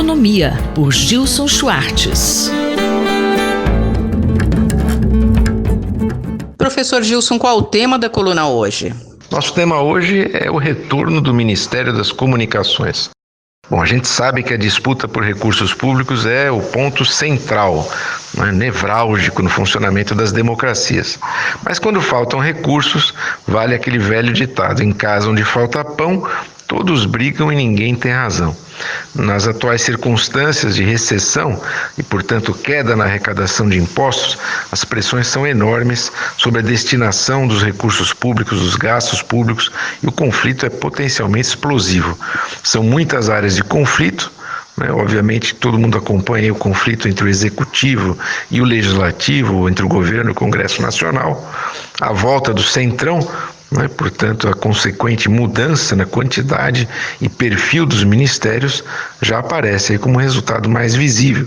Economia, por Gilson Schwartz. Professor Gilson, qual o tema da coluna hoje? Nosso tema hoje é o retorno do Ministério das Comunicações. Bom, a gente sabe que a disputa por recursos públicos é o ponto central, nevrálgico no funcionamento das democracias. Mas quando faltam recursos, vale aquele velho ditado: em casa onde falta pão, todos brigam e ninguém tem razão. Nas atuais circunstâncias de recessão e, portanto, queda na arrecadação de impostos, as pressões são enormes sobre a destinação dos recursos públicos, dos gastos públicos, e o conflito é potencialmente explosivo. São muitas áreas de conflito. Obviamente, todo mundo acompanha o conflito entre o Executivo e o Legislativo, entre o Governo e o Congresso Nacional, a volta do Centrão, portanto, a consequente mudança na quantidade e perfil dos ministérios já aparece aí como resultado mais visível,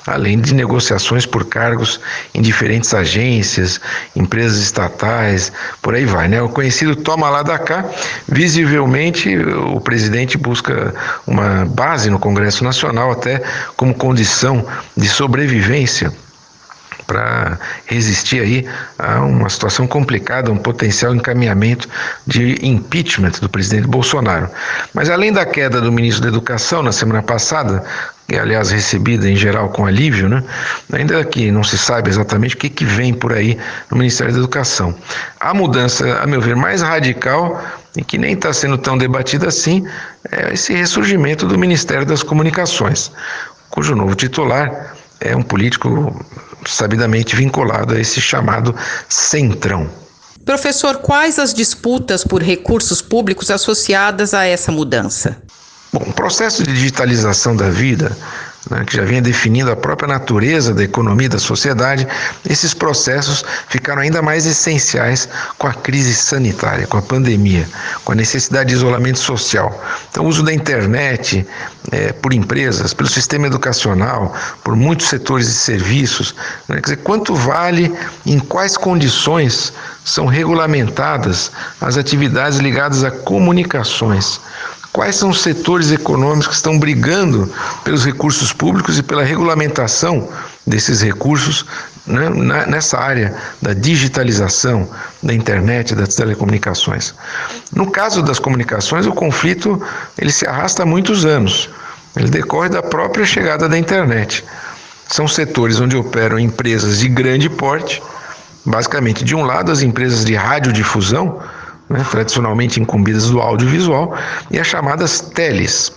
além de negociações por cargos em diferentes agências, empresas estatais, por aí vai, O conhecido toma lá da cá. Visivelmente, o presidente busca uma base no Congresso Nacional até como condição de sobrevivência para resistir aí a uma situação complicada, um potencial encaminhamento de impeachment do presidente Bolsonaro. Mas além da queda do ministro da Educação na semana passada, que aliás recebida em geral com alívio, ainda que não se sabe exatamente o que vem por aí no Ministério da Educação. A mudança, a meu ver, mais radical e que nem está sendo tão debatida assim, é esse ressurgimento do Ministério das Comunicações, cujo novo titular é um político sabidamente vinculado a esse chamado Centrão. Professor, quais as disputas por recursos públicos associadas a essa mudança? Bom, o processo de digitalização da vida, que já vinha definindo a própria natureza da economia e da sociedade, esses processos ficaram ainda mais essenciais com a crise sanitária, com a pandemia, com a necessidade de isolamento social. Então, o uso da internet por empresas, pelo sistema educacional, por muitos setores de serviços, quer dizer, quanto vale, em quais condições são regulamentadas as atividades ligadas a comunicações. Quais são os setores econômicos que estão brigando pelos recursos públicos e pela regulamentação desses recursos nessa área da digitalização, da internet, das telecomunicações? No caso das comunicações, o conflito ele se arrasta há muitos anos. Ele decorre da própria chegada da internet. São setores onde operam empresas de grande porte, basicamente, de um lado, as empresas de radiodifusão, tradicionalmente incumbidas do audiovisual, e as chamadas teles,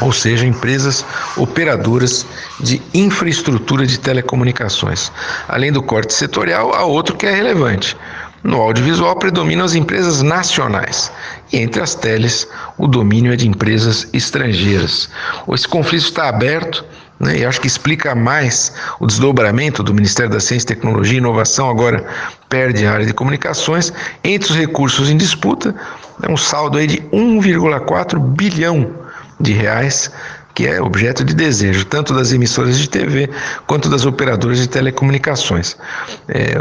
ou seja, empresas operadoras de infraestrutura de telecomunicações. Além do corte setorial, há outro que é relevante. No audiovisual predominam as empresas nacionais e entre as teles o domínio é de empresas estrangeiras. Esse conflito está aberto, e acho que explica mais o desdobramento do Ministério da Ciência, Tecnologia e Inovação, agora perde a área de comunicações. Entre os recursos em disputa, é um saldo aí de 1,4 bilhão de reais, que é objeto de desejo, tanto das emissoras de TV quanto das operadoras de telecomunicações.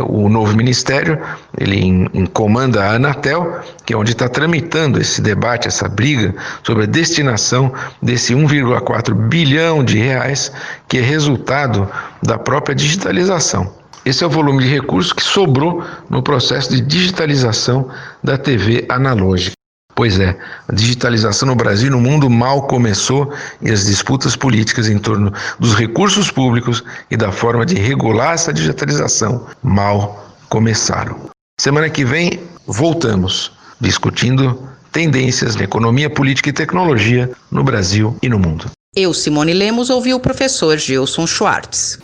O novo ministério, ele comanda a Anatel, que é onde está tramitando esse debate, essa briga sobre a destinação desse 1,4 bilhão de reais, que é resultado da própria digitalização. Esse é o volume de recursos que sobrou no processo de digitalização da TV analógica. Pois é, a digitalização no Brasil e no mundo mal começou e as disputas políticas em torno dos recursos públicos e da forma de regular essa digitalização mal começaram. Semana que vem voltamos discutindo tendências na economia, política e tecnologia no Brasil e no mundo. Eu, Simone Lemos, ouvi o professor Gilson Schwartz.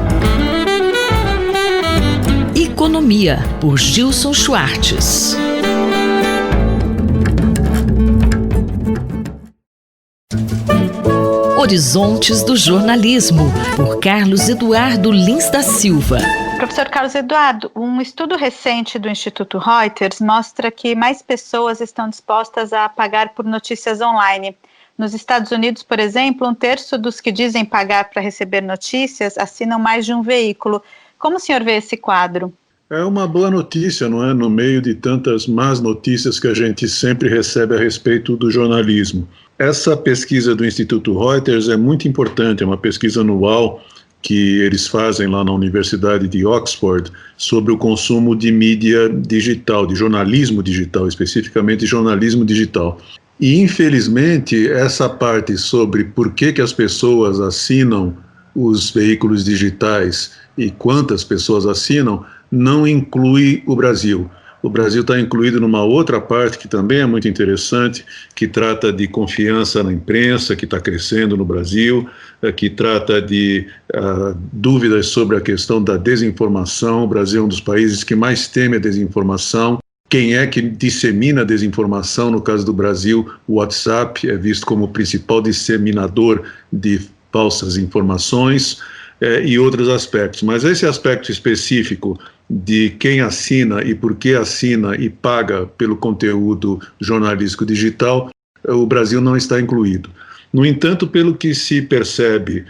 Economia, por Gilson Schwartz. Horizontes do Jornalismo, por Carlos Eduardo Lins da Silva. Professor Carlos Eduardo, um estudo recente do Instituto Reuters mostra que mais pessoas estão dispostas a pagar por notícias online. Nos Estados Unidos, por exemplo, 1/3 dos que dizem pagar para receber notícias assinam mais de um veículo. Como o senhor vê esse quadro? É uma boa notícia, não é? No meio de tantas más notícias que a gente sempre recebe a respeito do jornalismo. Essa pesquisa do Instituto Reuters é muito importante, é uma pesquisa anual que eles fazem lá na Universidade de Oxford sobre o consumo de mídia digital, de jornalismo digital, especificamente jornalismo digital. E, infelizmente, essa parte sobre por que as pessoas assinam os veículos digitais e quantas pessoas assinam, não inclui o Brasil. O Brasil está incluído numa outra parte que também é muito interessante, que trata de confiança na imprensa, que está crescendo no Brasil, que trata de dúvidas sobre a questão da desinformação. O Brasil é um dos países que mais teme a desinformação. Quem é que dissemina a desinformação? No caso do Brasil, o WhatsApp é visto como o principal disseminador de falsas informações e outros aspectos. Mas esse aspecto específico de quem assina e por que assina e paga pelo conteúdo jornalístico digital, o Brasil não está incluído. No entanto, pelo que se percebe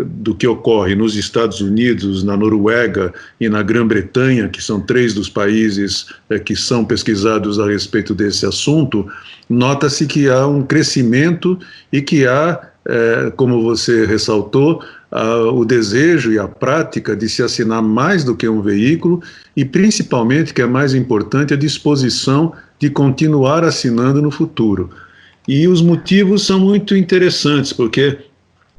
do que ocorre nos Estados Unidos, na Noruega e na Grã-Bretanha, que são 3 dos países que são pesquisados a respeito desse assunto, nota-se que há um crescimento e que há, como você ressaltou, o desejo e a prática de se assinar mais do que um veículo e, principalmente, que é mais importante, a disposição de continuar assinando no futuro. E os motivos são muito interessantes, porque,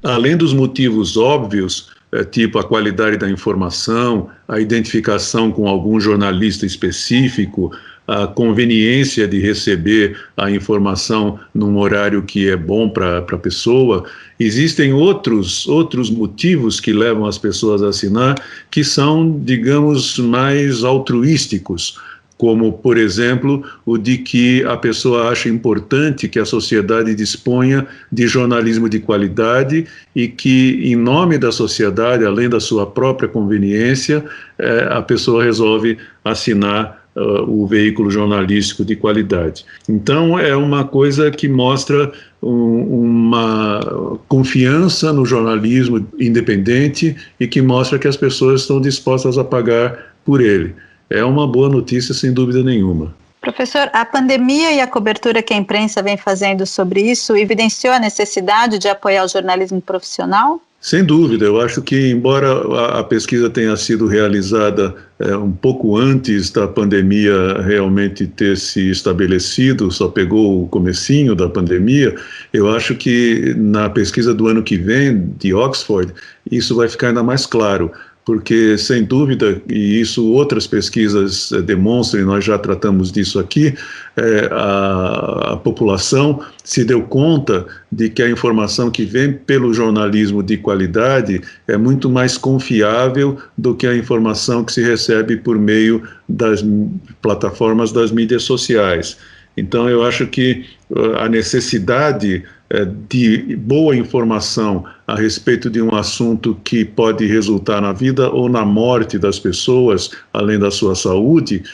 além dos motivos óbvios, tipo a qualidade da informação, a identificação com algum jornalista específico, a conveniência de receber a informação num horário que é bom para a pessoa, existem outros motivos que levam as pessoas a assinar que são, digamos, mais altruísticos, como, por exemplo, o de que a pessoa acha importante que a sociedade disponha de jornalismo de qualidade e que, em nome da sociedade, além da sua própria conveniência, a pessoa resolve assinar o veículo jornalístico de qualidade. Então, é uma coisa que mostra uma confiança no jornalismo independente e que mostra que as pessoas estão dispostas a pagar por ele. É uma boa notícia, sem dúvida nenhuma. Professor, a pandemia e a cobertura que a imprensa vem fazendo sobre isso evidenciou a necessidade de apoiar o jornalismo profissional? Sem dúvida, eu acho que, embora a pesquisa tenha sido realizada um pouco antes da pandemia realmente ter se estabelecido, só pegou o comecinho da pandemia, eu acho que na pesquisa do ano que vem, de Oxford, isso vai ficar ainda mais claro. Porque, sem dúvida, e isso outras pesquisas demonstram, e nós já tratamos disso aqui, a população se deu conta de que a informação que vem pelo jornalismo de qualidade é muito mais confiável do que a informação que se recebe por meio das plataformas das mídias sociais. Então, eu acho que a necessidade de boa informação a respeito de um assunto que pode resultar na vida ou na morte das pessoas, além da sua saúde,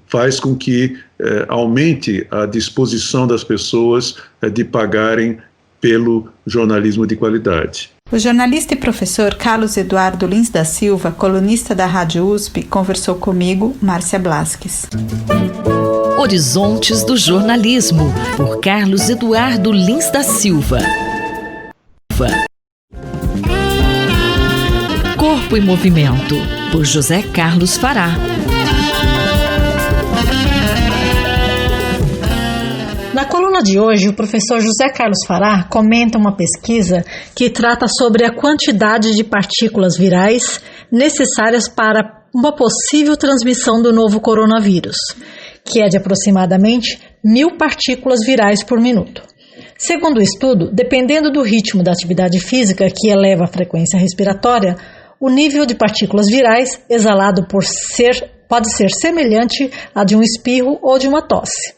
faz com que aumente a disposição das pessoas de pagarem pelo jornalismo de qualidade. O jornalista e professor Carlos Eduardo Lins da Silva, colunista da Rádio USP, conversou comigo, Márcia Blasques. Horizontes do Jornalismo, por Carlos Eduardo Lins da Silva. Corpo em Movimento, por José Carlos Fará. Na coluna de hoje, o professor José Carlos Fará comenta uma pesquisa que trata sobre a quantidade de partículas virais necessárias para uma possível transmissão do novo coronavírus, que é de aproximadamente 1.000 partículas virais por minuto. Segundo o estudo, dependendo do ritmo da atividade física que eleva a frequência respiratória, o nível de partículas virais exalado pode ser semelhante a de um espirro ou de uma tosse.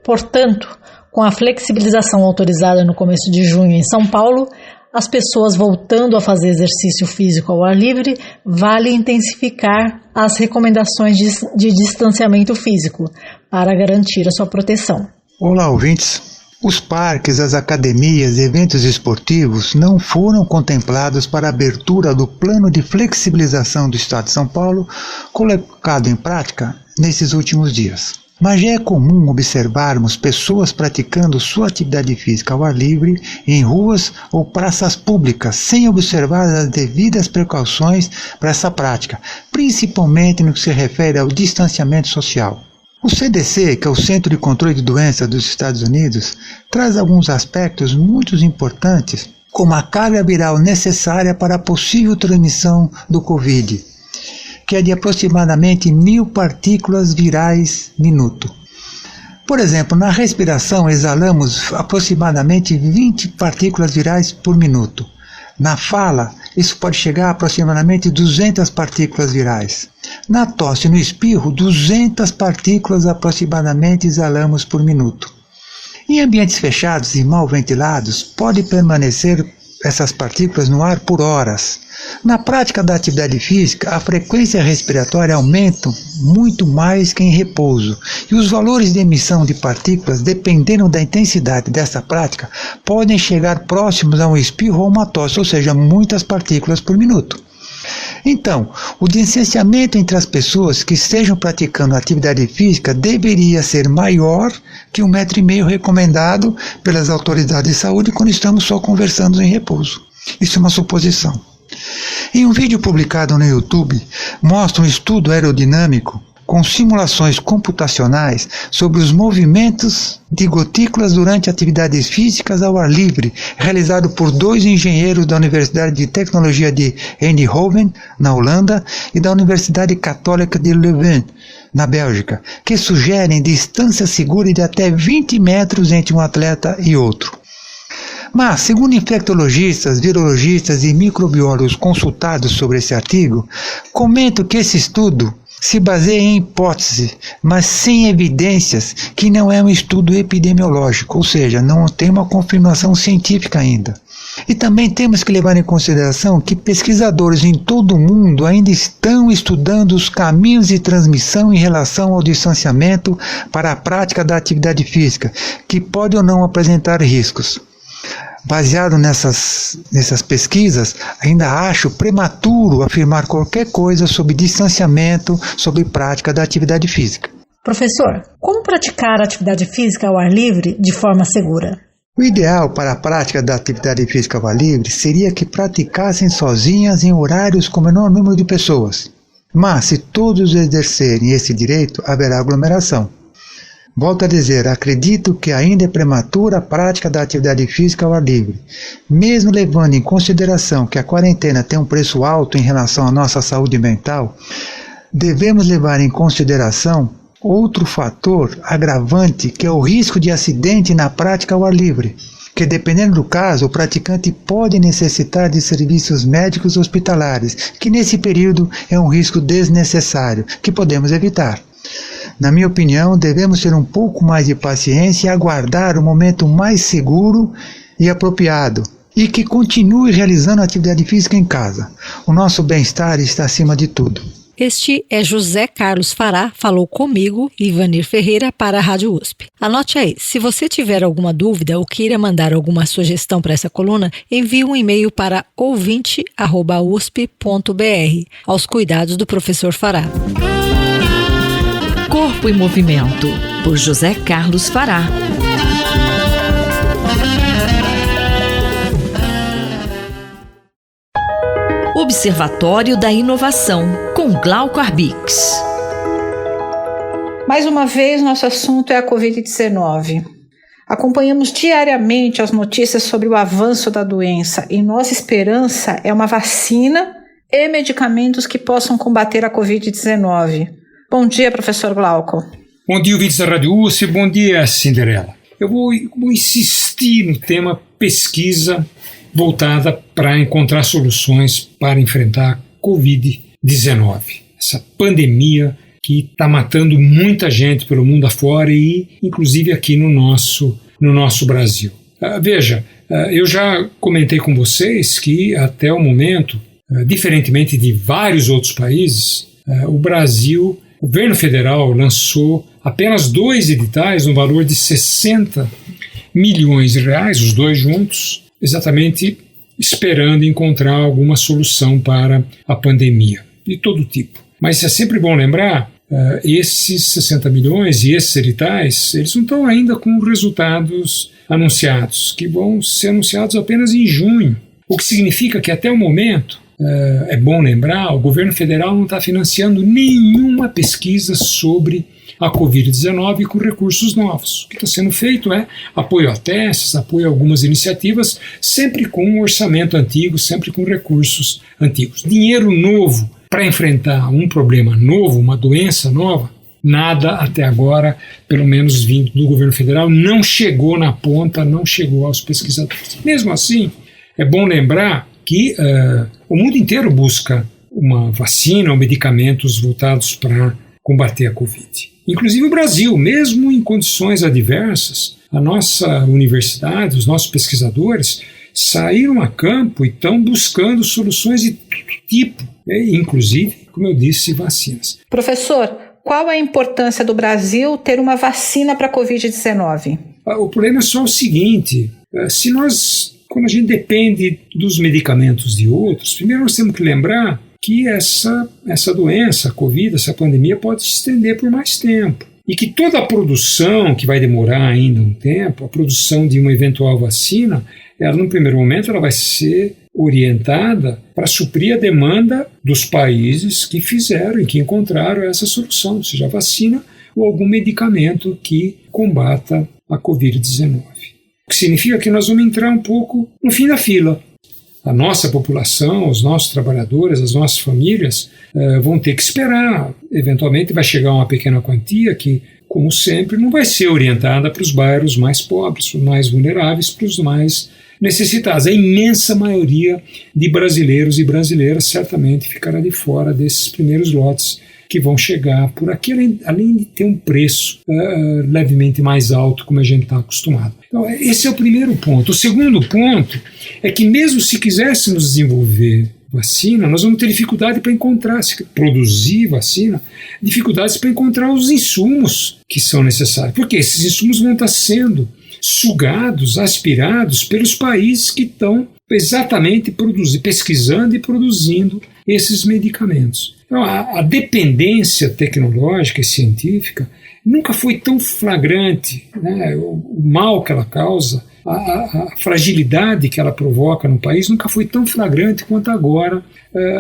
Portanto, com a flexibilização autorizada no começo de junho em São Paulo, as pessoas voltando a fazer exercício físico ao ar livre, vale intensificar as recomendações de distanciamento físico para garantir a sua proteção. Olá, ouvintes. Os parques, as academias e eventos esportivos não foram contemplados para a abertura do plano de flexibilização do Estado de São Paulo, colocado em prática nesses últimos dias. Mas já é comum observarmos pessoas praticando sua atividade física ao ar livre em ruas ou praças públicas, sem observar as devidas precauções para essa prática, principalmente no que se refere ao distanciamento social. O CDC, que é o Centro de Controle de Doenças dos Estados Unidos, traz alguns aspectos muito importantes, como a carga viral necessária para a possível transmissão do Covid, que é de aproximadamente 1.000 partículas virais minuto. Por exemplo, na respiração exalamos aproximadamente 20 partículas virais por minuto. Na fala, isso pode chegar a aproximadamente 200 partículas virais. Na tosse e no espirro, 200 partículas aproximadamente exalamos por minuto. Em ambientes fechados e mal ventilados, pode permanecer essas partículas no ar por horas. Na prática da atividade física, a frequência respiratória aumenta muito mais que em repouso, e os valores de emissão de partículas, dependendo da intensidade dessa prática, podem chegar próximos a um espirro ou uma tosse, ou seja, muitas partículas por minuto. Então, o distanciamento entre as pessoas que estejam praticando atividade física deveria ser maior que 1,5 m recomendado pelas autoridades de saúde quando estamos só conversando em repouso. Isso é uma suposição. Em um vídeo publicado no YouTube, mostra um estudo aerodinâmico com simulações computacionais sobre os movimentos de gotículas durante atividades físicas ao ar livre, realizado por 2 engenheiros da Universidade de Tecnologia de Eindhoven, na Holanda, e da Universidade Católica de Leuven, na Bélgica, que sugerem distância segura de até 20 metros entre um atleta e outro. Mas, segundo infectologistas, virologistas e microbiólogos consultados sobre esse artigo, comentam que esse estudo se baseia em hipótese, mas sem evidências, que não é um estudo epidemiológico, ou seja, não tem uma confirmação científica ainda. E também temos que levar em consideração que pesquisadores em todo o mundo ainda estão estudando os caminhos de transmissão em relação ao distanciamento para a prática da atividade física, que pode ou não apresentar riscos. Baseado nessas pesquisas, ainda acho prematuro afirmar qualquer coisa sobre distanciamento, sobre prática da atividade física. Professor, como praticar a atividade física ao ar livre de forma segura? O ideal para a prática da atividade física ao ar livre seria que praticassem sozinhas em horários com menor número de pessoas. Mas, se todos exercerem esse direito, haverá aglomeração. Volto a dizer, acredito que ainda é prematura a prática da atividade física ao ar livre. Mesmo levando em consideração que a quarentena tem um preço alto em relação à nossa saúde mental, devemos levar em consideração outro fator agravante, que é o risco de acidente na prática ao ar livre, que dependendo do caso, o praticante pode necessitar de serviços médicos hospitalares, que nesse período é um risco desnecessário, que podemos evitar. Na minha opinião, devemos ter um pouco mais de paciência e aguardar o momento mais seguro e apropriado, e que continue realizando a atividade física em casa. O nosso bem-estar está acima de tudo. Este é José Carlos Fará, falou comigo, Ivanir Ferreira, para a Rádio USP. Anote aí, se você tiver alguma dúvida ou queira mandar alguma sugestão para essa coluna, envie um e-mail para ouvinte@usp.br, aos cuidados do professor Fará. Corpo em Movimento, por José Carlos Fará. Observatório da Inovação, com Glauco Arbix. Mais uma vez, nosso assunto é a Covid-19. Acompanhamos diariamente as notícias sobre o avanço da doença e nossa esperança é uma vacina e medicamentos que possam combater a Covid-19. Bom dia, professor Glauco. Bom dia, ouvintes da Rádio USP. Bom dia, Cinderela. Eu vou insistir no tema pesquisa voltada para encontrar soluções para enfrentar a Covid-19. Essa pandemia que está matando muita gente pelo mundo afora e inclusive aqui no nosso Brasil. Veja, eu já comentei com vocês que até o momento, diferentemente de vários outros países, o Brasil, o governo federal lançou apenas 2 editais no valor de 60 milhões de reais, os dois juntos, exatamente esperando encontrar alguma solução para a pandemia, de todo tipo. Mas é sempre bom lembrar esses 60 milhões e esses editais, eles não estão ainda com resultados anunciados, que vão ser anunciados apenas em junho, o que significa que até o momento, é bom lembrar, o governo federal não está financiando nenhuma pesquisa sobre a Covid-19 com recursos novos. O que está sendo feito é apoio a testes, apoio a algumas iniciativas, sempre com um orçamento antigo, sempre com recursos antigos. Dinheiro novo para enfrentar um problema novo, uma doença nova, nada até agora, pelo menos vindo do governo federal, não chegou na ponta, não chegou aos pesquisadores. Mesmo assim, é bom lembrar que o mundo inteiro busca uma vacina ou medicamentos voltados para combater a Covid. Inclusive o Brasil, mesmo em condições adversas, a nossa universidade, os nossos pesquisadores saíram a campo e estão buscando soluções de todo tipo, inclusive, como eu disse, vacinas. Professor, qual a importância do Brasil ter uma vacina para a Covid-19? O problema é só o seguinte, quando a gente depende dos medicamentos de outros, primeiro nós temos que lembrar que essa doença, a Covid, essa pandemia pode se estender por mais tempo. E que toda a produção, que vai demorar ainda um tempo, a produção de uma eventual vacina, ela no primeiro momento ela vai ser orientada para suprir a demanda dos países que fizeram e que encontraram essa solução, seja a vacina ou algum medicamento que combata a Covid-19. O que significa que nós vamos entrar um pouco no fim da fila. A nossa população, os nossos trabalhadores, as nossas famílias vão ter que esperar. Eventualmente vai chegar uma pequena quantia que, como sempre, não vai ser orientada para os bairros mais pobres, para os mais vulneráveis, para os mais necessitados. A imensa maioria de brasileiros e brasileiras certamente ficará de fora desses primeiros lotes que vão chegar por aqui, além de ter um preço levemente mais alto, como a gente está acostumado. Então, esse é o primeiro ponto. O segundo ponto é que mesmo se quiséssemos desenvolver vacina, nós vamos ter dificuldade para encontrar, se produzir vacina, dificuldades para encontrar os insumos que são necessários. Porque esses insumos vão estar sendo sugados, aspirados pelos países que estão exatamente pesquisando e produzindo esses medicamentos. Então, a dependência tecnológica e científica nunca foi tão flagrante, né? O mal que ela causa, a fragilidade que ela provoca no país nunca foi tão flagrante quanto agora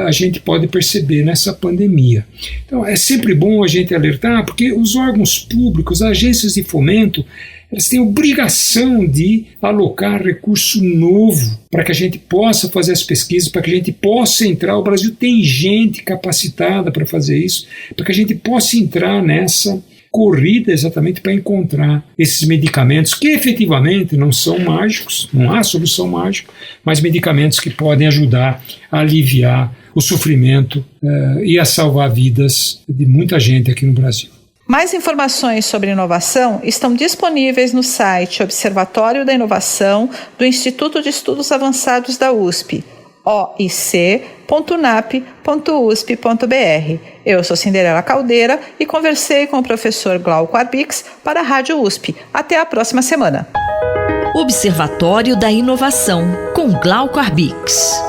a gente pode perceber nessa pandemia. Então é sempre bom a gente alertar, porque os órgãos públicos, as agências de fomento, elas têm obrigação de alocar recurso novo para que a gente possa fazer as pesquisas, para que a gente possa entrar. O Brasil tem gente capacitada para fazer isso, para que a gente possa entrar nessa corrida exatamente para encontrar esses medicamentos que efetivamente não são mágicos, não há solução mágica, mas medicamentos que podem ajudar a aliviar o sofrimento e a salvar vidas de muita gente aqui no Brasil. Mais informações sobre inovação estão disponíveis no site Observatório da Inovação do Instituto de Estudos Avançados da USP, oic.unap.usp.br. Eu sou Cinderela Caldeira e conversei com o professor Glauco Arbix para a Rádio USP. Até a próxima semana. Observatório da Inovação, com Glauco Arbix.